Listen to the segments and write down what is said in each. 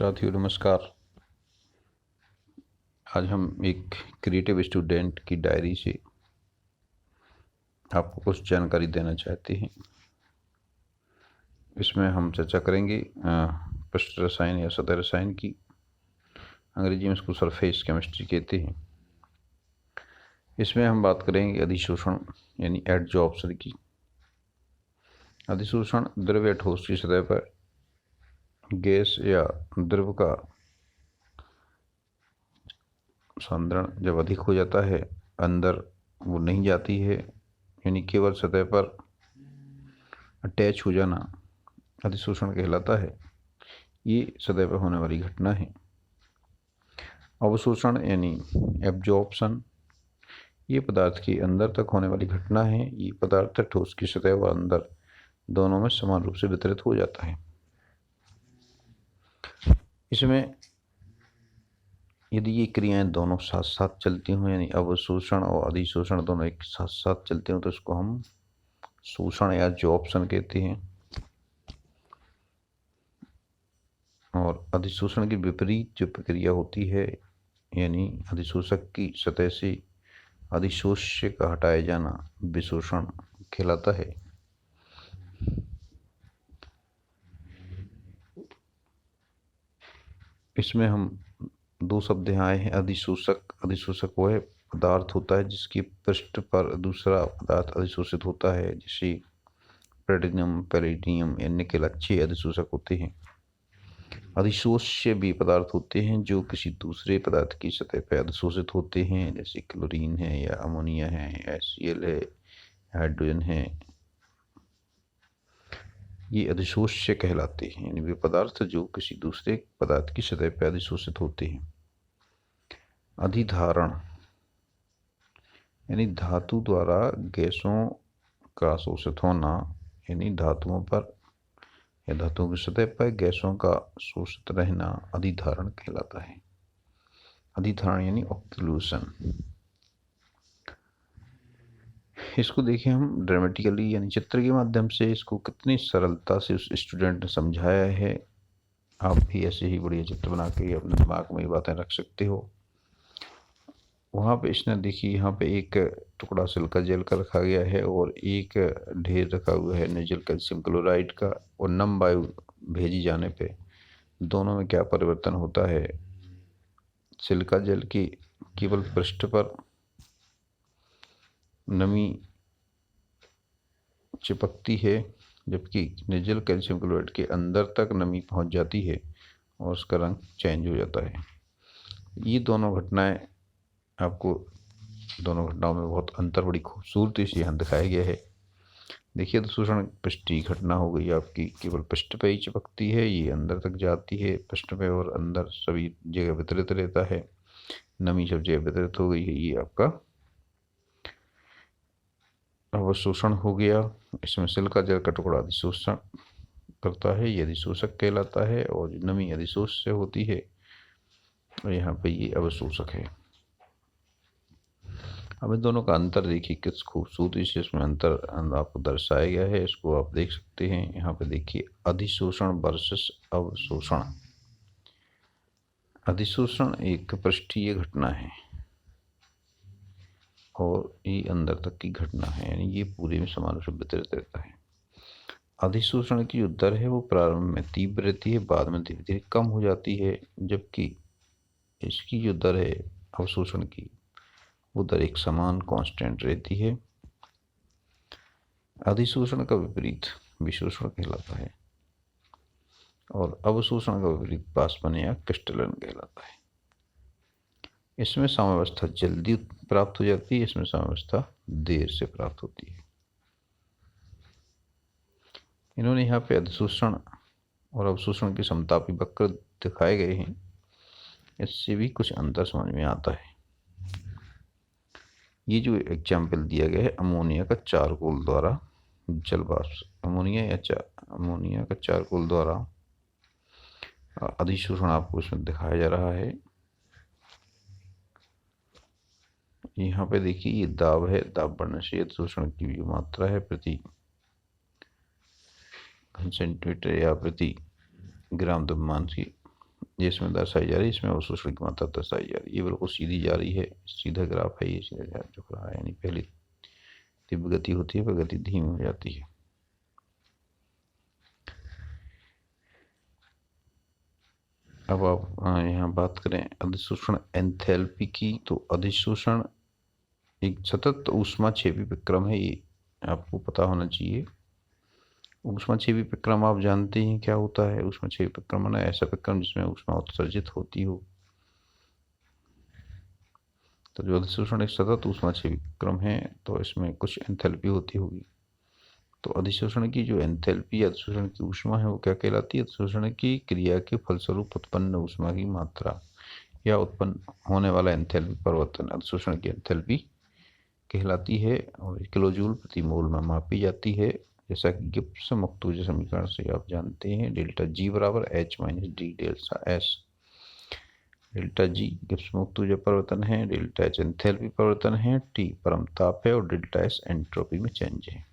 साथियों नमस्कार। आज हम एक क्रिएटिव स्टूडेंट की डायरी से आपको कुछ जानकारी देना चाहते हैं। इसमें हम चर्चा करेंगे पृष्ठ रसायन या सतह रसायन की। अंग्रेजी में इसको सरफेस केमिस्ट्री कहते हैं। इसमें हम बात करेंगे अधिशोषण यानी एडजॉर्प्शन की। अधिशोषण द्रव या ठोस की सतह पर गैस या द्रव का सांद्रण जब अधिक हो जाता है, अंदर वो नहीं जाती है, यानी केवल सतह पर अटैच हो जाना अधिशोषण कहलाता है। ये सतह पर होने वाली घटना है। अवशोषण यानी एब्जॉर्प्शन, ये पदार्थ के अंदर तक होने वाली घटना है। ये पदार्थ ठोस की सतह व अंदर दोनों में समान रूप से वितरित हो जाता है। इसमें यदि ये क्रियाएं दोनों साथ साथ चलती हों, यानी अवशोषण और अधिशोषण दोनों एक साथ साथ चलते हों, तो इसको हम शोषण या जॉर्प्शन कहते हैं। और अधिशोषण के विपरीत जो प्रक्रिया होती है, यानी अधिशोषक की सतह से अधिशोष्य का हटाया जाना, विशोषण कहलाता है। इसमें हम दो शब्द यहाँ आए हैं, अधिशोषक। अधिशोषक वह पदार्थ होता है जिसकी पृष्ठ पर दूसरा पदार्थ अधिशोषित होता है, जैसे प्लेटिनम, पैलेडियम या निकेल अच्छे अधिशोषक होते हैं। अधिशोष्य भी पदार्थ होते हैं जो किसी दूसरे पदार्थ की सतह पर अधिशोषित होते हैं, जैसे क्लोरीन है या अमोनिया है, HCl है, हाइड्रोजन है। ये अधिशोष्य कहलाते हैं, यानी वे पदार्थ जो किसी दूसरे पदार्थ की सतह पर अधिशोषित होते हैं। अधिधारण यानी धातु द्वारा गैसों का शोषित होना, यानी धातुओं पर या धातुओं की सतह पर गैसों का शोषित रहना अधिधारण कहलाता है। अधिधारण यानी ऑक्लूशन। इसको देखें हम ड्रामेटिकली, यानी चित्र के माध्यम से इसको कितनी सरलता से उस स्टूडेंट ने समझाया है। आप भी ऐसे ही बढ़िया चित्र बना के अपने दिमाग में ये बातें रख सकते हो। वहाँ पे इसने देखिए, यहाँ पे एक टुकड़ा सिलिका जेल का रखा गया है और एक ढेर रखा हुआ है नेजल कैल्शियम क्लोराइड का, और नम वायु भेजी जाने पे दोनों में क्या परिवर्तन होता है। सिलिका जेल की केवल पृष्ठ पर नमी चिपकती है, जबकि नेजल कैल्शियम क्लोराइड के अंदर तक नमी पहुंच जाती है और उसका रंग चेंज हो जाता है। ये दोनों घटनाएं आपको, दोनों घटनाओं में बहुत अंतर बड़ी खूबसूरती से यहाँ दिखाया गया है। देखिए, तो शोषण पृष्ठीय घटना हो गई आपकी, केवल पृष्ठ पे ही चिपकती है, ये अंदर तक जाती है पृष्ठ पे और अंदर सभी जगह वितरित रहता है, नमी सब जगह वितरित हो गई है। ये आपका अवशोषण हो गया। इसमें सिलिका जेल का टुकड़ा अधिशोषण करता है, ये अधिशोषक कहलाता है, और नमी अधिशोष से होती है, और यहाँ पे ये अवशोषक है। अब इन दोनों का अंतर देखिए किस खूबसूरती से इसमें अंतर आपको दर्शाया गया है। इसको आप देख सकते हैं। यहाँ पे देखिए, अधिशोषण वर्सेस अवशोषण। अधिशोषण एक पृष्ठीय घटना है और ये अंदर तक की घटना है, यानी ये पूरे में समान रूप से वितरित रहता है। अधिशोषण की जो दर है वो प्रारंभ में तीव्र रहती है, बाद में धीरे धीरे कम हो जाती है, जबकि इसकी जो दर है अवशोषण की, वो दर एक समान कांस्टेंट रहती है। अधिशोषण का विपरीत विशोषण कहलाता है और अवशोषण का विपरीत बाष्पन या क्रिस्टलन कहलाता है। इसमें साम्यावस्था जल्दी प्राप्त हो जाती है, इसमें साम्यावस्था देर से प्राप्त होती है। इन्होंने यहाँ पे अधिशोषण और अवशोषण की समतापी वक्र दिखाए गए हैं। इससे भी कुछ अंतर समझ में आता है। ये जो एग्जाम्पल दिया गया है, अमोनिया का चारकोल द्वारा जल वाष्प, अमोनिया का चारकोल द्वारा अधिशोषण आपको इसमें दिखाया जा रहा है। यहाँ पे देखिए, ये दाब है, दाब बढ़ने से अधिशोषण की जो मात्रा है प्रति सेंटीमीटर या प्रति ग्राम द्रव्यमान की जिसमें दर्शाई जा रही है, इसमें अवशोषण की मात्रा दर्शाई जा रही है। ये बिल्कुल सीधी जा रही है, सीधा ग्राफ है, ये सीधा झुक रहा है, यानी पहली तीव्र गति होती है, फिर गति धीमी हो जाती है। अब आप यहाँ बात करें अधिशोषण एंथैल्पी की, तो अधिशोषण एक सतत ऊष्माक्षेपी विक्रम है, ये आपको पता होना चाहिए। ऊष्माक्षेपी विक्रम आप जानते हैं क्या होता है। ऊष्माक्षेपी विक्रम है ऐसा विक्रम जिसमें ऊष्मा उत्सर्जित होती हो। तो जो अधिशोषण एक सतत ऊष्माक्षेपी विक्रम है, तो इसमें कुछ एंथैल्पी होती होगी। तो अधिशोषण की जो एंथैल्पी, अधिशोषण की ऊष्मा है, वो क्या कहलाती है? अधिशोषण की क्रिया के फलस्वरूप उत्पन्न ऊष्मा की मात्रा या उत्पन्न होने वाला एंथैल्पी परिवर्तन अधिशोषण की एंथैल्पी कहलाती है, और किलो जूल प्रति मोल में मापी जाती है। जैसा कि गिब्स मुक्त ऊर्जा समीकरण से आप जानते हैं, डेल्टा जी बराबर H minus D delta S. Delta G Gibbs मुक्त ऊर्जा परिवर्तन है, डेल्टा एच एंथैल्पी परिवर्तन है, टी परम ताप है, और डेल्टा एस एंट्रोपी में चेंज है।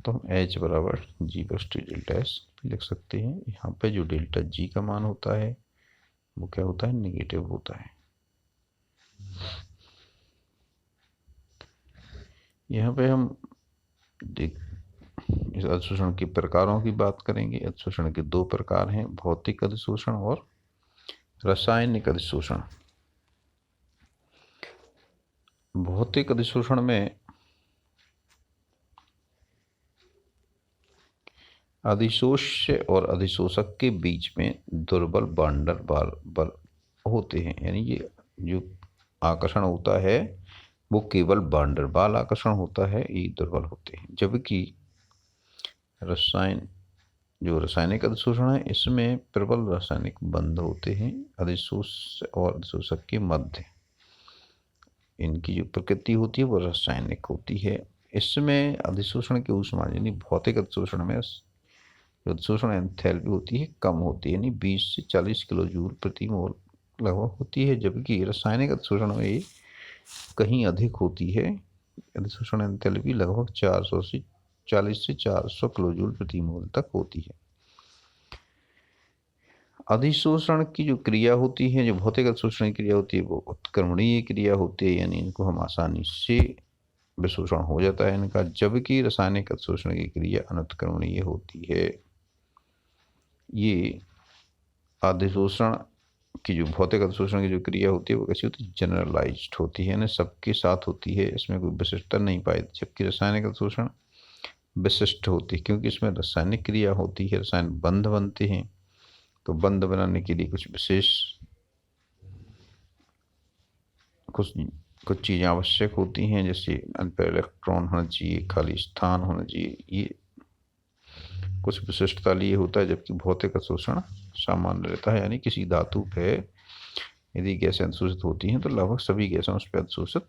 तो हम एच बराबर जी प्लस टी डेल्टा एस लिख सकते हैं। यहाँ पे जो डेल्टा जी का मान होता है वो क्या होता है? नेगेटिव होता है। यहाँ पे हम देख इस अधिशोषण के प्रकारों की बात करेंगे। अधिशोषण के दो प्रकार हैं, भौतिक अधिशोषण और रासायनिक अधिशोषण। भौतिक अधिशोषण में अधिशोष्य और अधिशोषक के बीच में दुर्बल बांडर बल होते हैं, यानी ये जो आकर्षण होता है वो केवल बांडर बाल आकर्षण होता है, ये दुर्बल होते हैं। जबकि रासायनिक अधिशोषण है, इसमें प्रबल रासायनिक बंध होते हैं अधिशोष्य और अधिशोषक के मध्य। इनकी जो प्रकृति होती है वो रासायनिक होती है। इसमें अधिशोषण की ऊष्मा यानी भौतिक अधिशोषण में अधिशोषण एंथैल्पी होती है कम होती है, यानी 20 से 40 किलो जूल प्रति मोल लगभग होती है। जबकि रासायनिक अधिशोषण में ये कहीं अधिक होती है। अधिशोषण एंथैल्पी लगभग 40 से 400 किलो जूल प्रति मोल तक होती है। अधिशोषण की जो क्रिया होती है, जो भौतिक अधिशोषण की क्रिया होती है, वो उत्क्रमणीय क्रिया होती है, यानी इनको हम आसानी से विशोषण हो जाता है इनका। जबकि रासायनिक अधिशोषण की क्रिया अनुत्क्रमणीय होती है। ये अधिशोषण की जो भौतिक अधिशोषण की जो क्रिया होती है वो कैसी होती है? जनरलाइज्ड होती है, यानी सबके साथ होती है, इसमें कोई विशिष्टता नहीं पाई। जबकि रासायनिक अधिशोषण विशिष्ट होती है, क्योंकि इसमें रासायनिक क्रिया होती है, रसायन बंध बनते हैं। तो बंध बनाने के लिए कुछ चीज़ें आवश्यक होती हैं, जैसे अनपेयर इलेक्ट्रॉन होना चाहिए, खाली स्थान होना चाहिए, ये कुछ विशिष्टता लिए होता है। जबकि भौतिक अधिशोषण सामान्य रहता है, यानी किसी धातु पे यदि गैसें अधिशोषित होती हैं तो लगभग सभी गैसें उस पर अधिशोषित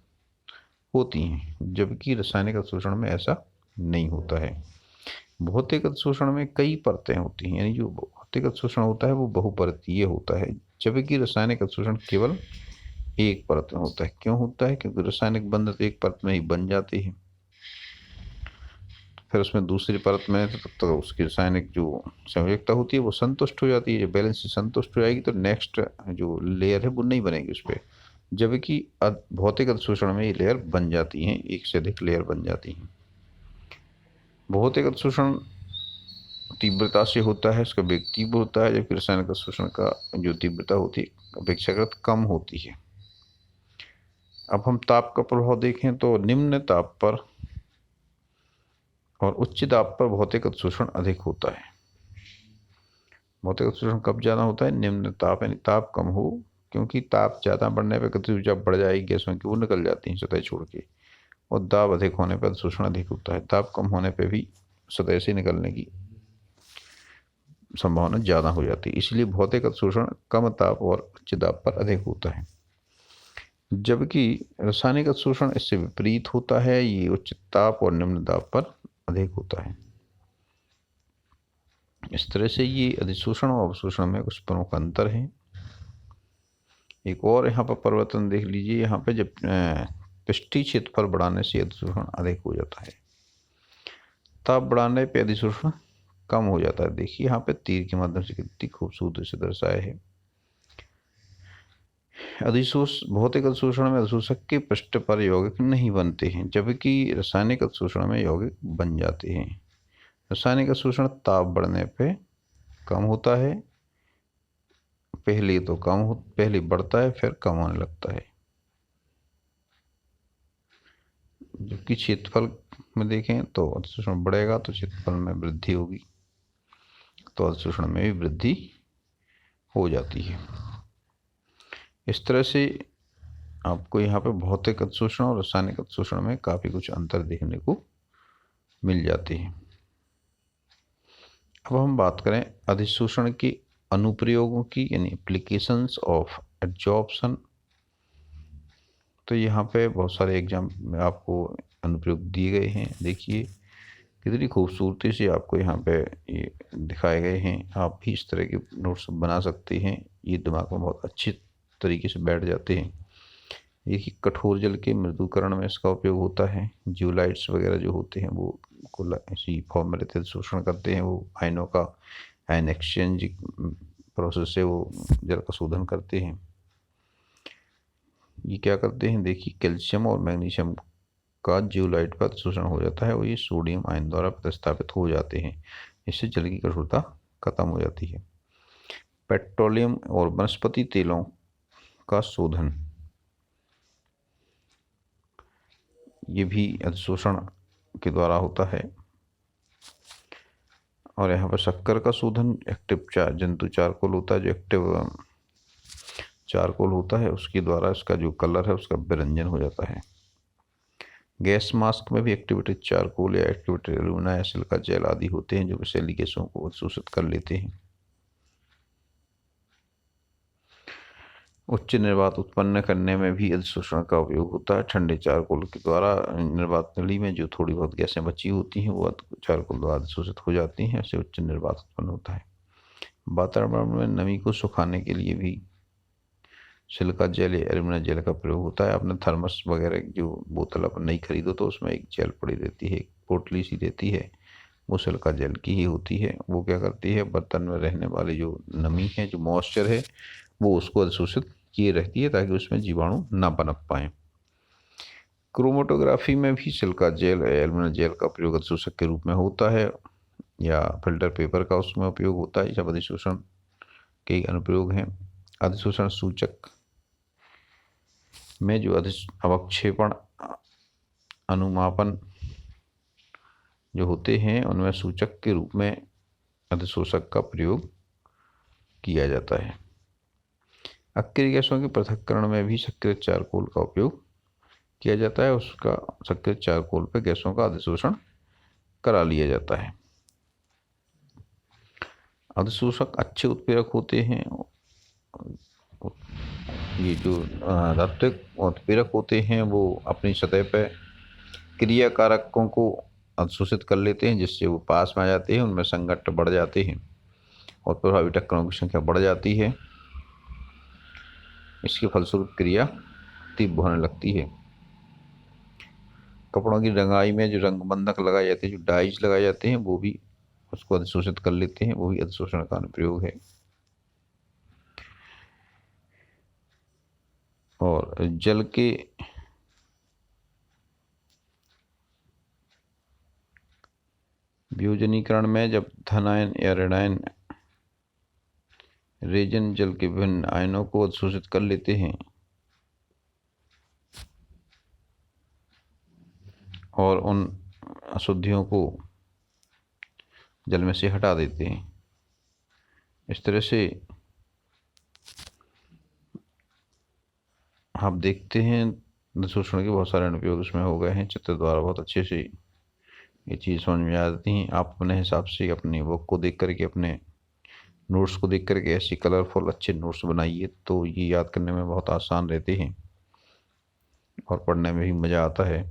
होती हैं। जबकि रासायनिक अधिशोषण में ऐसा नहीं होता है। भौतिक अधिशोषण में कई परतें होती हैं, यानी जो भौतिक अधिशोषण होता है वो बहुपरतीय होता है। जबकि रासायनिक अधिशोषण केवल एक परत में होता है। क्यों होता है? क्योंकि रासायनिक बंध तो एक परत में ही बन जाते हैं, फिर उसमें दूसरी परत में तब तक उसकी रासायनिक जो संयोजकता होती है वो संतुष्ट हो जाती है। जब बैलेंस से संतुष्ट हो जाएगी तो नेक्स्ट जो लेयर है वो नहीं बनेगी उस पर। जबकि भौतिक अधिशोषण में ये लेयर बन जाती हैं, एक से अधिक लेयर बन जाती हैं। भौतिक अधिशोषण तीव्रता से होता है, उसका वेग तीव्र होता है, जबकि रासायनिक अधिशोषण का जो तीव्रता होती है अपेक्षाकृत कम होती है। अब हम ताप का प्रभाव देखें तो निम्न ताप पर और उच्च ताप पर भौतिक अधिशोषण अधिक होता है। भौतिक अधिशोषण कब ज़्यादा होता है? निम्न ताप, यानी ताप कम हो, क्योंकि ताप ज़्यादा बढ़ने पर गतिज ऊर्जा बढ़ जाएगी गैसों की, वो निकल जाती हैं सतह छोड़ के। और दाब अधिक होने पर अधिशोषण अधिक होता है। ताप कम होने पर भी सतह से निकलने की संभावना ज़्यादा हो जाती है, इसलिए भौतिक अधिशोषण कम ताप और उच्च दाब पर अधिक होता है। जबकि रासायनिक अधिशोषण इससे विपरीत होता है, ये उच्च ताप और निम्न दाब पर अधिक होता है। इस तरह से ये अधिशोषण और अवशोषण में कुछ प्रमुख अंतर हैं। एक और यहाँ पर परिवर्तन देख लीजिए। यहाँ पे जब पृष्ठीय क्षेत्रफल बढ़ाने से अधिशोषण अधिक हो जाता है, ताप बढ़ाने पे अधिशोषण कम हो जाता है। देखिए यहाँ पे तीर के माध्यम से कितनी खूबसूरती से दर्शाया है। भौतिक अधिशोषण में अधिशोषक के पृष्ठ पर यौगिक नहीं बनते हैं, जबकि रासायनिक अधिशोषण में यौगिक बन जाते हैं। रासायनिक अधिशोषण ताप बढ़ने पे कम होता है, पहले बढ़ता है फिर कम होने लगता है। जबकि क्षेत्रफल में देखें तो अधिशोषण बढ़ेगा तो क्षेत्रफल में वृद्धि होगी, तो अधिशोषण में भी वृद्धि हो जाती है। इस तरह से आपको यहाँ पे भौतिक अधिशोषण और रासायनिक अधिशोषण में काफ़ी कुछ अंतर देखने को मिल जाते हैं। अब हम बात करें अधिशोषण के अनुप्रयोगों की, यानी एप्लीकेशंस ऑफ एडजॉर्प्शन। तो यहाँ पे बहुत सारे एग्जाम में आपको अनुप्रयोग दिए गए हैं। देखिए कितनी खूबसूरती से आपको यहाँ पे ये दिखाए गए हैं। आप भी इस तरह के नोट्स बना सकते हैं, ये दिमाग में बहुत अच्छी तरीके से बैठ जाते हैं। देखिए कठोर जल के मृदुकरण में इसका उपयोग होता है। जियोलाइट्स वगैरह जो होते हैं वो इसी फॉर्म में रहते हैं, शोषण करते हैं। वो आयनों का आयन एक्सचेंज प्रोसेस से वो जल का शोधन करते हैं। ये क्या करते हैं, देखिए कैल्शियम और मैग्नीशियम का जियोलाइट पर शोषण हो जाता है और ये सोडियम आयन द्वारा प्रतिस्थापित हो जाते हैं। इससे जल की कठोरता खत्म हो जाती है। पेट्रोलियम और वनस्पति तेलों का शोधन, ये भी अधिशोषण के द्वारा होता है। और यहाँ पर शक्कर का शोधन एक्टिव जंतु चारकोल होता है, जो एक्टिव चारकोल होता है उसके द्वारा इसका जो कलर है उसका विरंजन हो जाता है। गैस मास्क में भी एक्टिवेटेड चारकोल या एक्टिवेटेड एल्यूमिना या सिलिका जेल आदि होते हैं जो विषैली गैसों को अवशोषित कर लेते हैं। उच्च निर्वात उत्पन्न करने में भी अधिशोषण का उपयोग होता है। ठंडे चारकोल के द्वारा निर्वात नली में जो थोड़ी बहुत गैसें बची होती हैं वो चारकोल द्वारा अधिशोषित हो जाती हैं, इससे उच्च निर्वात उत्पन्न होता है। वातावरण में नमी को सुखाने के लिए भी सिलिका जेल या एल्यूमिना जेल का प्रयोग होता है। आपने थर्मस वगैरह जो बोतल आप नई खरीदो तो उसमें एक जेल पड़ी रहती है, एक पोटली सी रहती है, वो सिलिका जेल की ही होती है। वो क्या करती है, बर्तन में रहने वाली जो नमी है, जो मॉइस्चर है, वो उसको अधिशोषित किए रहती है ताकि उसमें जीवाणु ना पनप पाए। क्रोमेटोग्राफी में भी सिलिका जेल या एल्यूमिना जेल का प्रयोग अधिशोषक के रूप में होता है, या फिल्टर पेपर का उसमें उपयोग होता है। सब अधिशोषण के अनुप्रयोग हैं। अधिशोषण सूचक में जो अवक्षेपण अनुमापन जो होते हैं उनमें सूचक के रूप में अधिशोषक का प्रयोग किया जाता है। अक्रिय गैसों के पृथक्करण में भी सक्रिय चारकोल का उपयोग किया जाता है। उसका सक्रिय चारकोल पर गैसों का अधिशोषण करा लिया जाता है। अधिशोषक अच्छे उत्प्रेरक होते हैं। ये जो धात्विक उत्प्रेरक होते हैं वो अपनी सतह पर क्रिया कारकों को अधिशोषित कर लेते हैं, जिससे वो पास में आ जाते हैं, उनमें संघट्ट बढ़ जाते हैं और प्रभावी टक्करों की संख्या बढ़ जाती है। इसके फलस्वरूप क्रिया तीव्र होने लगती है। कपड़ों की रंगाई में जो रंग बंधक लगाए जाते हैं, जो डाइज लगाए जाते हैं, वो भी उसको अधिशोषित कर लेते हैं, वो भी अधिशोषण का अनुप्रयोग है। और जल के वियोजनीकरण में जब धनायन या ऋणायन रेजन जल के विभिन्न आयनों को अधिशोषित कर लेते हैं और उन अशुद्धियों को जल में से हटा देते हैं। इस तरह से आप देखते हैं अधिशोषण के बहुत सारे अनुप्रयोग इसमें हो गए हैं। चित्र द्वारा बहुत अच्छे से ये चीज़ समझ में आ जाती हैं। आप अपने हिसाब से अपनी बुक को देख करके, अपने नोट्स को देख करके ऐसे कलरफुल अच्छे नोट्स बनाइए, तो ये याद करने में बहुत आसान रहते हैं और पढ़ने में भी मज़ा आता है।